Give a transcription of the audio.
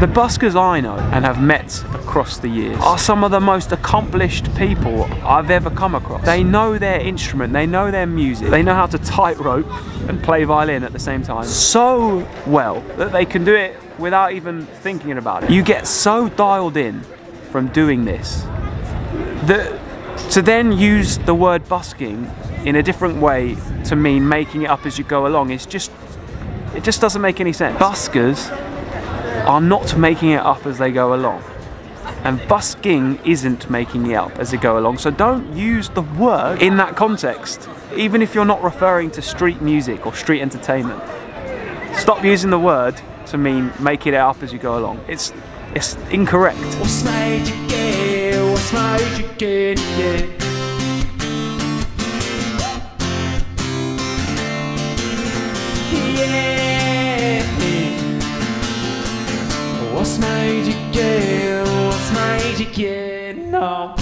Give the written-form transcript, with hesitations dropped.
The buskers I know and have met across the years are some of the most accomplished people I've ever come across. They know their instrument, they know their music, they know how to tightrope and play violin at the same time so well that they can do it without even thinking about it. You get so dialed in from doing this that to then use the word busking in a different way to mean making it up as you go along it just doesn't make any sense. Buskers are not making it up as they go along, and busking isn't making it up as they go along, so don't use the word in that context, even if you're not referring to street music or street entertainment. Stop using the word to mean making it up as you go along. It's incorrect. What's made you gay? What's made you gay? Yeah. What's made you gay? What's made you gay? No.